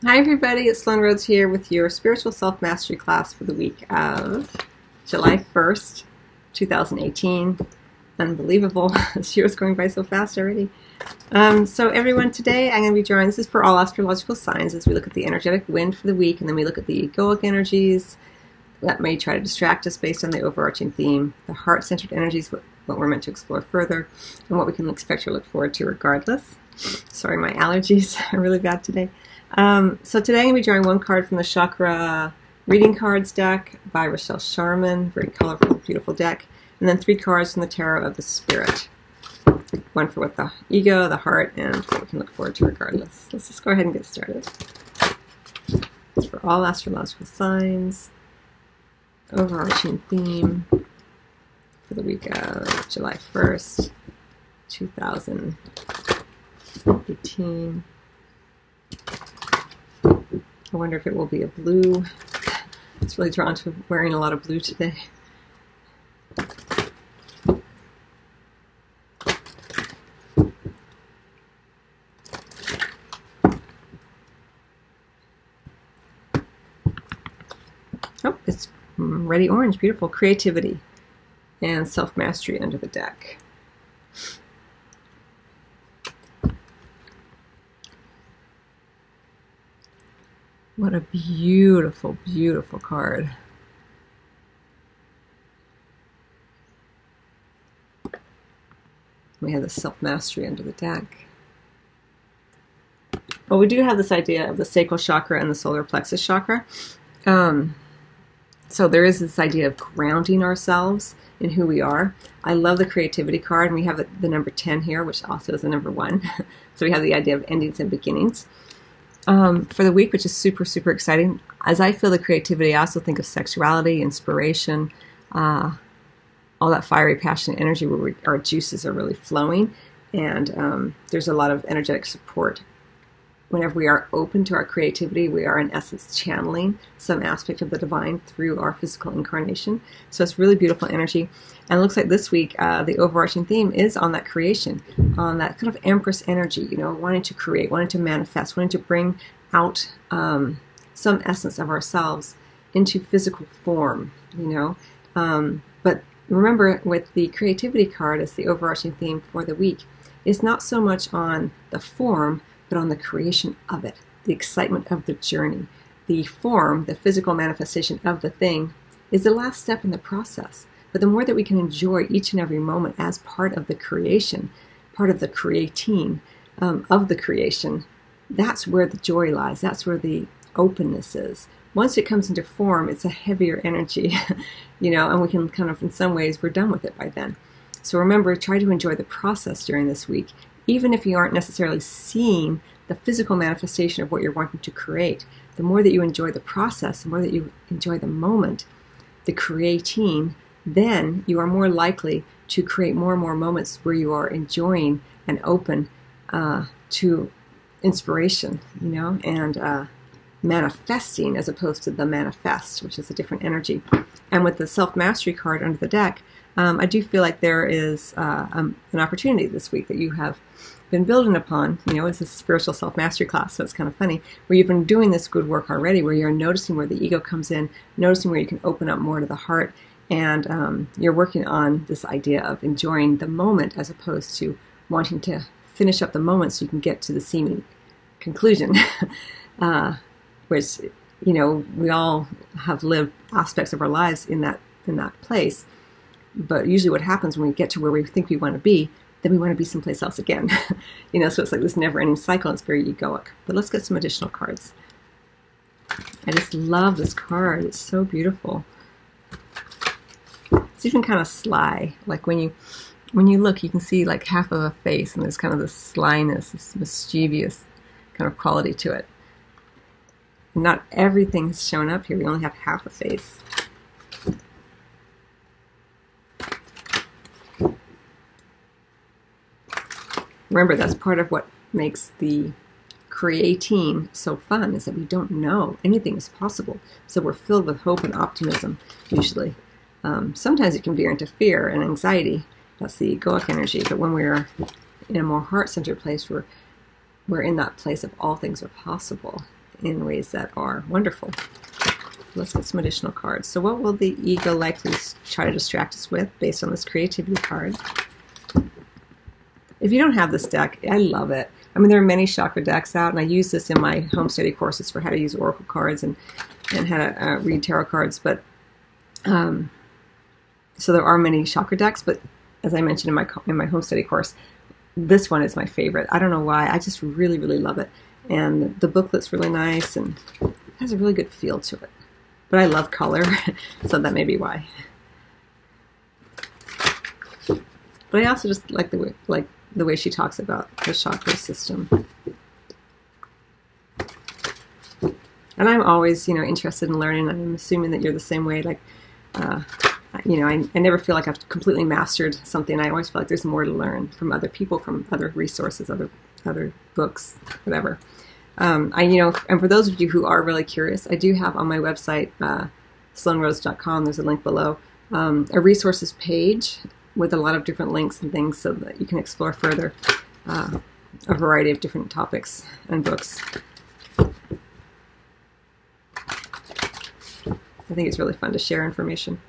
Hi everybody, it's Sloan Rhodes here with your Spiritual Self-Mastery class for the week of July 1st, 2018. Unbelievable, this year is going by so fast already. So everyone, today I'm going to be drawing, this is for all astrological signs, as we look at the energetic wind for the week, and then we look at the egoic energies that may try to distract us based on the overarching theme, the heart-centered energies, what we're meant to explore further, and what we can expect or look forward to regardless. Sorry, my allergies are really bad today. So today I'm going to be drawing one card from the Chakra Reading Cards deck by Rochelle Sharman. Very colorful, beautiful deck. And then 3 cards from the Tarot of the Spirit. One for what the ego, the heart, and what we can look forward to regardless. Let's just go ahead and get started. It's for all astrological signs. Overarching theme for the week of July 1st, 2018. I wonder if it will be a blue. It's really drawn to wearing a lot of blue today. Oh, it's ready orange. Beautiful. Creativity and self-mastery under the deck. What a beautiful, beautiful card. We have the self-mastery under the deck. Well, we do have this idea of the sacral chakra and the solar plexus chakra. So there is this idea of grounding ourselves in who we are. I love the creativity card, and we have the number 10 here, which also is the number 1. So we have the idea of endings and beginnings. For the week, which is super, super exciting. As I feel the creativity, I also think of sexuality, inspiration, all that fiery, passionate energy where our juices are really flowing. And there's a lot of energetic support. Whenever we are open to our creativity, we are in essence channeling some aspect of the divine through our physical incarnation. So it's really beautiful energy. And it looks like this week, the overarching theme is on that creation, on that kind of Empress energy, you know, wanting to create, wanting to manifest, wanting to bring out some essence of ourselves into physical form, you know. But remember, with the creativity card as the overarching theme for the week, it's not so much on the form, but on the creation of it, the excitement of the journey. The form, the physical manifestation of the thing, is the last step in the process. But the more that we can enjoy each and every moment as part of the creation, part of the creating of the creation, that's where the joy lies. That's where the openness is. Once it comes into form, it's a heavier energy, you know, and we can kind of, in some ways, we're done with it by then. So remember, try to enjoy the process during this week, even if you aren't necessarily seeing the physical manifestation of what you're wanting to create. The more that you enjoy the process, the more that you enjoy the moment, the creating, then you are more likely to create more and more moments where you are enjoying and open to inspiration, you know, and manifesting as opposed to the manifest, which is a different energy. And with the self-mastery card under the deck, I do feel like there is an opportunity this week that you have been building upon. You know, it's a spiritual self-mastery class, so it's kind of funny, where you've been doing this good work already, where you're noticing where the ego comes in, noticing where you can open up more to the heart, and you're working on this idea of enjoying the moment as opposed to wanting to finish up the moment so you can get to the seeming conclusion, which, you know, we all have lived aspects of our lives in that place. But usually what happens when we get to where we think we want to be, then we want to be someplace else again. You know, so it's like this never-ending cycle, and it's very egoic. But let's get some additional cards. I just love this card. It's so beautiful. It's even kind of sly. Like when you look, you can see like half of a face, and there's kind of this slyness, this mischievous kind of quality to it. And not everything's shown up here. We only have half a face. Remember, that's part of what makes the creating so fun, is that we don't know. Anything is possible. So we're filled with hope and optimism, usually. Sometimes it can veer into fear and anxiety. That's the egoic energy. But when we're in a more heart-centered place, we're in that place of all things are possible. in ways that are wonderful. Let's get some additional cards. So what will the ego likely try to distract us with based on this creativity card? If you don't have this deck, I love it. I mean, there are many chakra decks out, and I use this in my home study courses for how to use oracle cards and how to read tarot cards. But so there are many chakra decks, but as I mentioned in my home study course, this one is my favorite. I don't know why. I just really, really love it. And the booklet's really nice and has a really good feel to it. But I love color, so that may be why. But I also just like the way she talks about the chakra system. And I'm always, interested in learning. I'm assuming that you're the same way. Like, I never feel like I've completely mastered something. I always feel like there's more to learn from other people, from other resources, other books, whatever. And for those of you who are really curious, I do have on my website, sloanerose.com, there's a link below, a resources page with a lot of different links and things so that you can explore further a variety of different topics and books. I think it's really fun to share information.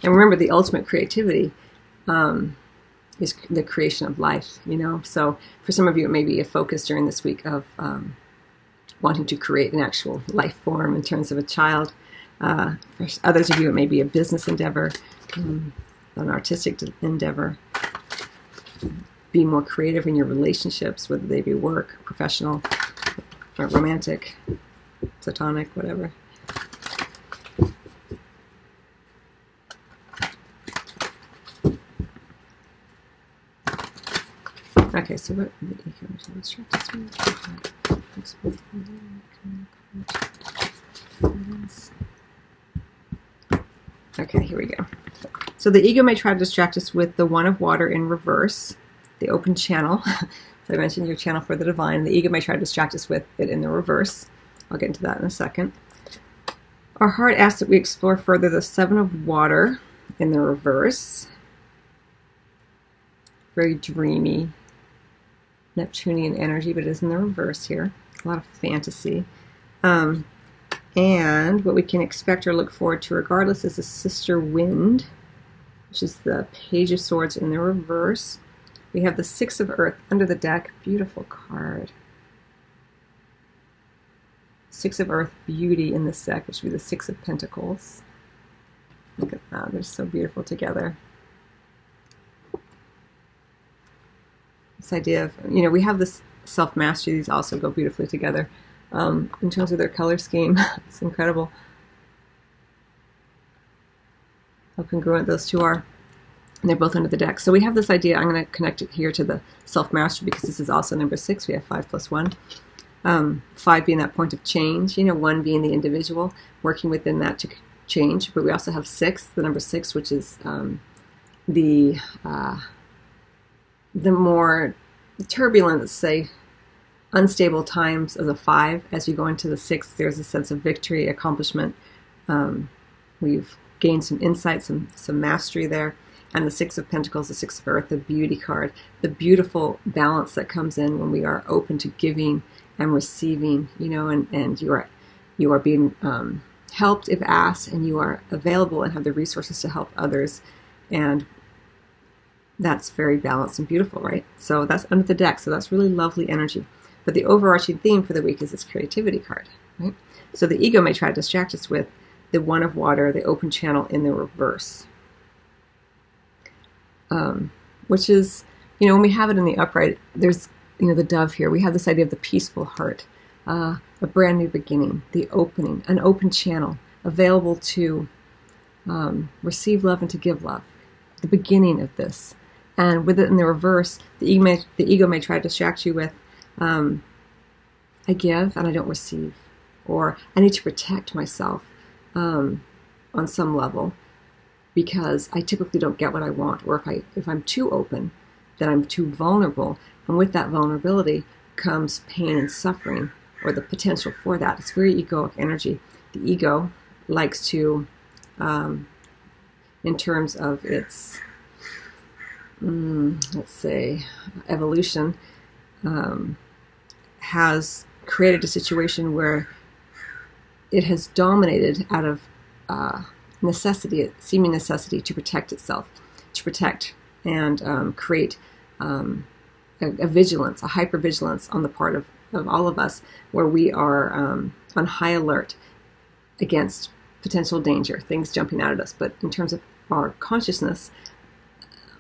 And remember, the ultimate creativity is the creation of life, So for some of you, it may be a focus during this week of wanting to create an actual life form in terms of a child. For others of you, it may be a business endeavor, an artistic endeavor. Be more creative in your relationships, whether they be work, professional, or romantic, platonic, whatever. Okay, so what? Okay, here we go. So the ego may try to distract us with the One of Water in reverse, the open channel. So I mentioned your channel for the divine. The ego may try to distract us with it in the reverse. I'll get into that in a second. Our heart asks that we explore further the Seven of Water in the reverse. Very dreamy, Neptunian energy, but it is in the reverse here. A lot of fantasy. And what we can expect or look forward to regardless is the Sister Wind, which is the Page of Swords in the reverse. We have the Six of Earth under the deck. Beautiful card. Six of Earth, beauty in this deck, which would be the Six of Pentacles. Look at that. They're so beautiful together. This idea of, we have this self-mastery. These also go beautifully together. In terms of their color scheme, it's incredible how congruent those two are. And they're both under the deck. So we have this idea, I'm going to connect it here to the self-mastery because this is also number 6. We have 5 plus 1. 5 being that point of change, 1 being the individual, working within that to change. But we also have 6, the number 6, which is the more turbulent, let's say, unstable times of the 5. As you go into the 6, there's a sense of victory, accomplishment. We've gained some insight, some mastery there. And the Six of Pentacles, the Six of Earth, the beauty card, the beautiful balance that comes in when we are open to giving and receiving, and you are being helped if asked, and you are available and have the resources to help others. And that's very balanced and beautiful, right? So that's under the deck. So that's really lovely energy. But the overarching theme for the week is this creativity card, right? So the ego may try to distract us with the One of Water, the open channel in the reverse. Which is, when we have it in the upright, there's, the dove here. We have this idea of the peaceful heart, a brand new beginning, the opening, an open channel, available to receive love and to give love, the beginning of this. And with it in the reverse, the ego may try to distract you with, I give and I don't receive, or I need to protect myself on some level, because I typically don't get what I want, or if I'm too open, then I'm too vulnerable, and with that vulnerability comes pain and suffering, or the potential for that. It's very egoic energy. The ego likes to, in terms of its let's say, evolution has created a situation where it has dominated out of necessity, seeming necessity, to protect itself, to protect and create a vigilance, a hypervigilance on the part of all of us, where we are on high alert against potential danger, things jumping out at us. But in terms of our consciousness,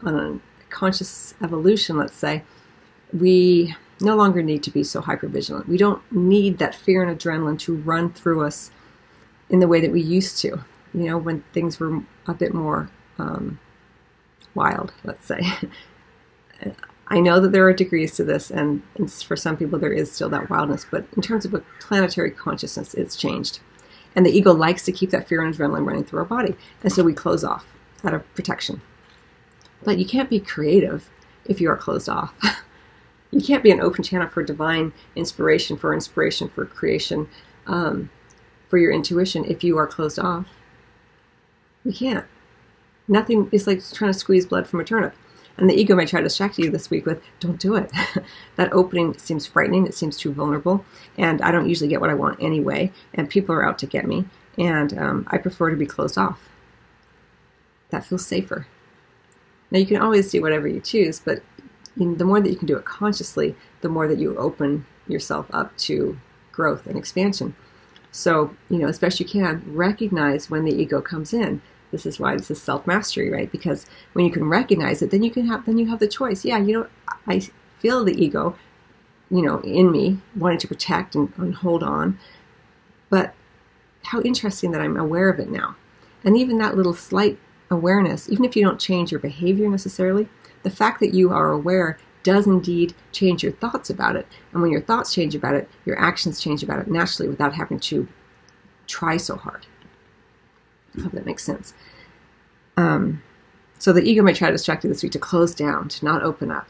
on a conscious evolution, let's say, we no longer need to be so hypervigilant. We don't need that fear and adrenaline to run through us in the way that we used to, when things were a bit more wild, let's say. I know that there are degrees to this, and for some people there is still that wildness, but in terms of a planetary consciousness, it's changed. And the ego likes to keep that fear and adrenaline running through our body, and so we close off out of protection. But you can't be creative if you are closed off. You can't be an open channel for divine inspiration, for creation, for your intuition if you are closed off. You can't. Nothing is like trying to squeeze blood from a turnip. And the ego may try to distract you this week with, don't do it. That opening seems frightening. It seems too vulnerable. And I don't usually get what I want anyway. And people are out to get me. And I prefer to be closed off. That feels safer. Now, you can always do whatever you choose, but the more that you can do it consciously, the more that you open yourself up to growth and expansion. So, as best you can, recognize when the ego comes in. This is why this is self-mastery, right? Because when you can recognize it, then you have the choice. Yeah, I feel the ego, in me, wanting to protect and hold on. But how interesting that I'm aware of it now. And even that little slight awareness, even if you don't change your behavior necessarily, the fact that you are aware does indeed change your thoughts about it. And when your thoughts change about it, your actions change about it naturally without having to try so hard. I hope that makes sense. So the ego may try to distract you this week to close down, to not open up,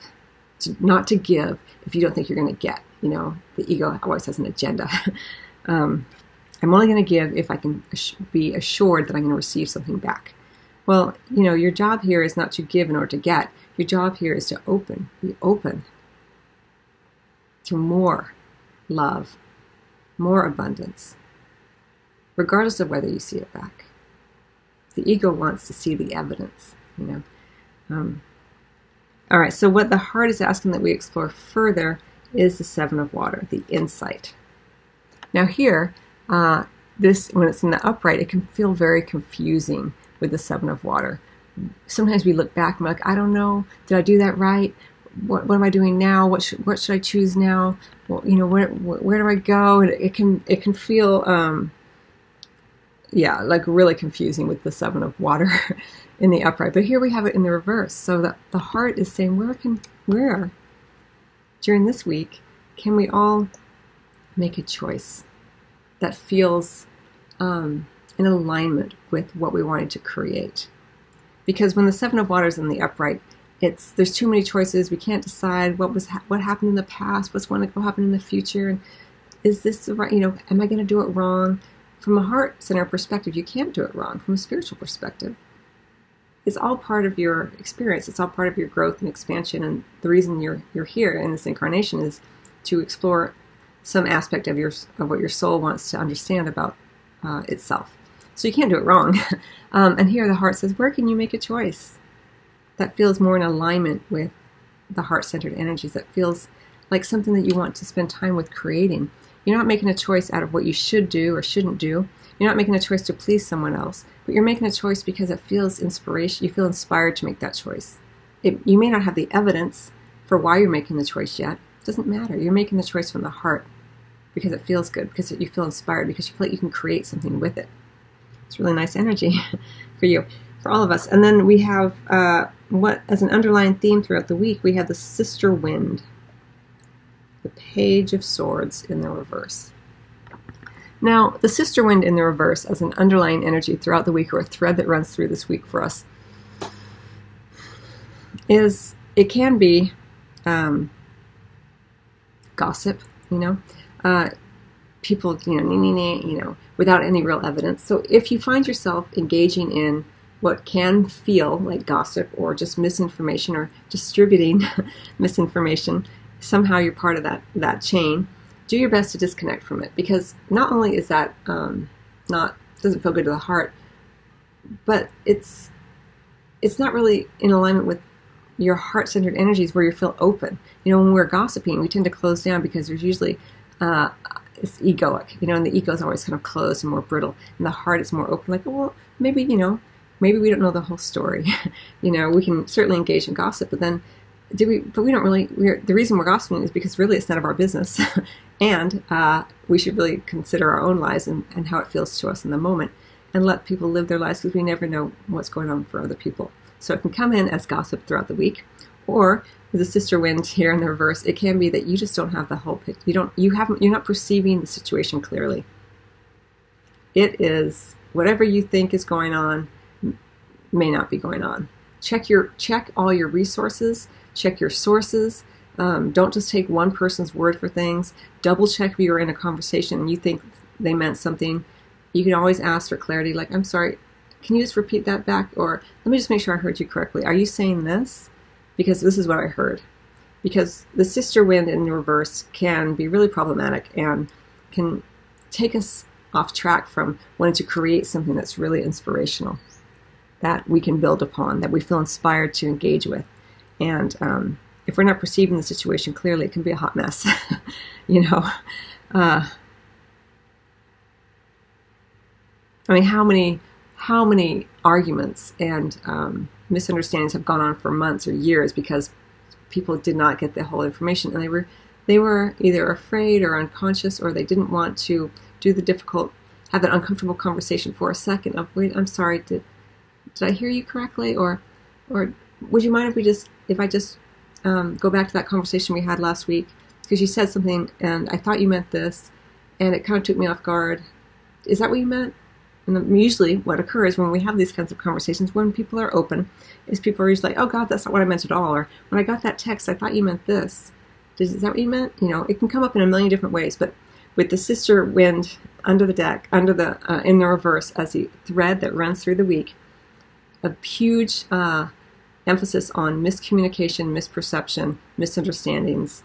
not to give if you don't think you're going to get. The ego always has an agenda. I'm only going to give if I can be assured that I'm going to receive something back. Well, your job here is not to give in order to get. Your job here is to be open to more love, more abundance, regardless of whether you see it back. The ego wants to see the evidence, All right, so what the heart is asking that we explore further is the Seven of Water, the insight. Now here, when it's in the upright, it can feel very confusing with the Seven of Water. Sometimes we look back and we're like, I don't know, did I do that right? What am I doing now? What should I choose now? Well, where do I go? And it can feel like really confusing with the Seven of Water in the upright. But here we have it in the reverse. So that the heart is saying, where during this week can we all make a choice that feels in alignment with what we wanted to create? Because when the Seven of Water is in the upright, there's too many choices. We can't decide what happened in the past, what's going to go happen in the future, and is this the right? Am I going to do it wrong? From a heart center perspective, you can't do it wrong. From a spiritual perspective, it's all part of your experience. It's all part of your growth and expansion. And the reason you're here in this incarnation is to explore some aspect of what your soul wants to understand about itself. So you can't do it wrong. And here the heart says, where can you make a choice that feels more in alignment with the heart-centered energies, that feels like something that you want to spend time with creating? You're not making a choice out of what you should do or shouldn't do. You're not making a choice to please someone else, but you're making a choice because it feels inspiration. You feel inspired to make that choice. You may not have the evidence for why you're making the choice yet. It doesn't matter. You're making the choice from the heart because it feels good, because you feel inspired, because you feel like you can create something with it. It's really nice energy for you, for all of us. And then we have as an underlying theme throughout the week, we have the sister wind, the Page of Swords in the reverse. Now, the sister wind in the reverse as an underlying energy throughout the week, or a thread that runs through this week for us, it can be gossip, people, without any real evidence. So if you find yourself engaging in what can feel like gossip or just misinformation or distributing misinformation, somehow you're part of that chain, do your best to disconnect from it, because not only is that doesn't feel good to the heart, but it's not really in alignment with your heart-centered energies where you feel open. When we're gossiping, we tend to close down because there's usually it's egoic, and the ego is always kind of closed and more brittle, and the heart is more open. Like, well, maybe we don't know the whole story. We can certainly engage in gossip, but then But we don't really. The reason we're gossiping is because really it's none of our business, and we should really consider our own lives and how it feels to us in the moment, and let people live their lives, because we never know what's going on for other people. So it can come in as gossip throughout the week, or with the sister wind here in the reverse, it can be that you just don't have the whole picture. You're not perceiving the situation clearly. It is whatever you think is going on may not be going on. Check all your resources. Check your sources. Don't just take one person's word for things. Double check if you're in a conversation and you think they meant something. You can always ask for clarity, like, I'm sorry, can you just repeat that back? Or let me just make sure I heard you correctly. Are you saying this? Because this is what I heard. Because the sister wind in reverse can be really problematic and can take us off track from wanting to create something that's really inspirational, that we can build upon, that we feel inspired to engage with. And if we're not perceiving the situation clearly, it can be a hot mess. How many arguments and misunderstandings have gone on for months or years because people did not get the whole information, and they were either afraid or unconscious, or they didn't want to have that uncomfortable conversation for a second of, wait, I'm sorry, did I hear you correctly? Or would you mind if I just go back to that conversation we had last week, because you said something and I thought you meant this, and it kind of took me off guard. Is that what you meant? And usually what occurs when we have these kinds of conversations, when people are open, is people are usually like, oh God, that's not what I meant at all. Or when I got that text, I thought you meant this. Is that what you meant? It can come up in a million different ways, but with the sister wind under the deck, in the reverse, as the thread that runs through the week, a huge emphasis on miscommunication, misperception, misunderstandings,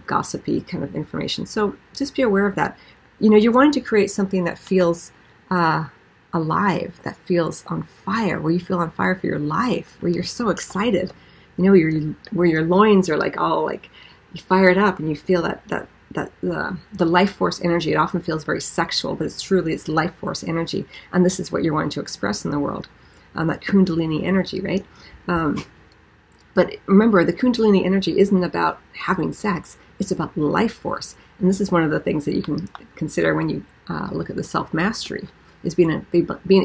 gossipy kind of information. So just be aware of that. You're wanting to create something that feels alive, that feels on fire, where you feel on fire for your life, where you're so excited, where your loins are like all like, you fire it up and you feel that the life force energy. It often feels very sexual, but it's life force energy, and this is what you're wanting to express in the world, that Kundalini energy, right? But remember, the Kundalini energy isn't about having sex; it's about life force, and this is one of the things that you can consider when you look at the self-mastery, is being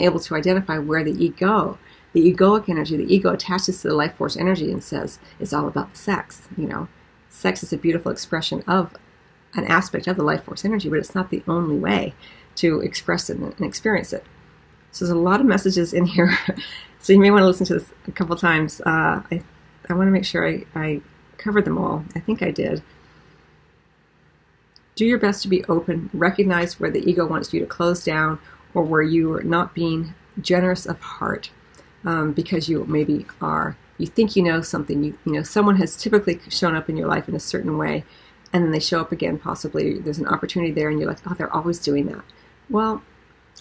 able to identify where the egoic energy, the ego attaches to the life force energy and says it's all about sex. Sex is a beautiful expression of an aspect of the life force energy, but it's not the only way to express it and experience it. So there's a lot of messages in here, so you may want to listen to this a couple times. I want to make sure I covered them all. I think I did. Do your best to be open. Recognize where the ego wants you to close down, or where you are not being generous of heart, because you maybe are. You think you know something. Someone has typically shown up in your life in a certain way, and then they show up again. Possibly there's an opportunity there, and you're like, oh, they're always doing that. Well,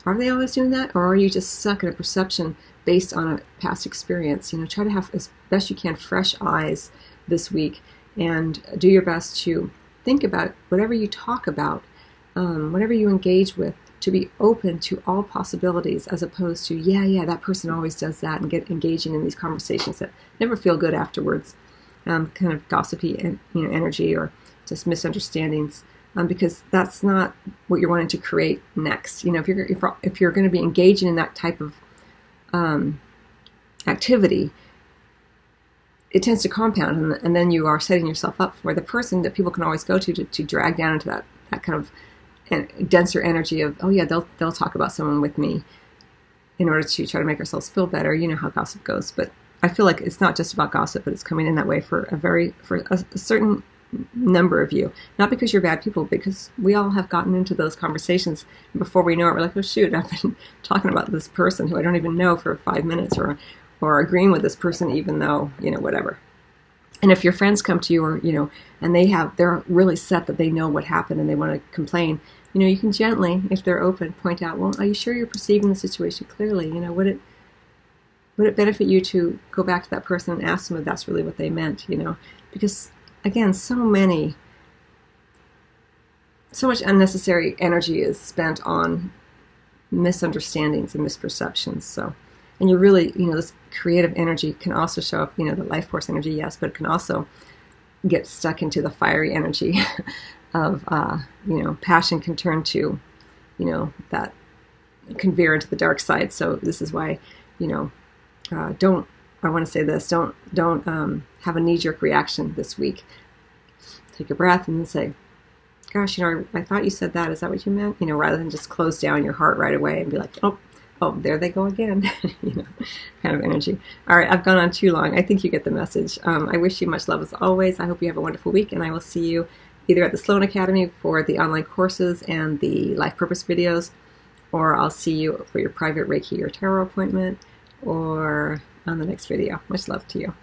are they always doing that, or are you just stuck in a perception based on a past experience? Try to have, as best you can, fresh eyes this week, and do your best to think about whatever you talk about, whatever you engage with, to be open to all possibilities, as opposed to, yeah, that person always does that, and get engaging in these conversations that never feel good afterwards, kind of gossipy energy, or just misunderstandings, because that's not what you're wanting to create next. If you're going to be engaging in that type of activity, it tends to compound, and then you are setting yourself up for the person that people can always go to drag down into that kind of denser energy of, oh yeah, they'll talk about someone with me in order to try to make ourselves feel better. You know how gossip goes. But I feel like it's not just about gossip, but it's coming in that way for a certain number of you. Not because you're bad people, because we all have gotten into those conversations. And before we know it, we're like, oh shoot, I've been talking about this person who I don't even know for 5 minutes, or agreeing with this person even though, whatever. And if your friends come to you, or, and they're really set that they know what happened and they want to complain, you can gently, if they're open, point out, well, are you sure you're perceiving the situation clearly? Would it benefit you to go back to that person and ask them if that's really what they meant, Because, again, so much unnecessary energy is spent on misunderstandings and misperceptions. So, and you really, this creative energy can also show up, the life force energy, yes, but it can also get stuck into the fiery energy of, passion can turn to, that can veer into the dark side. So this is why, I want to say this, don't have a knee-jerk reaction this week. Take a breath and then say, gosh, I thought you said that. Is that what you meant? Rather than just close down your heart right away and be like, oh, there they go again, kind of energy. All right, I've gone on too long. I think you get the message. I wish you much love as always. I hope you have a wonderful week, and I will see you either at the Sloan Academy for the online courses and the Life Purpose videos, or I'll see you for your private Reiki or Tarot appointment, or on the next video. Much love to you.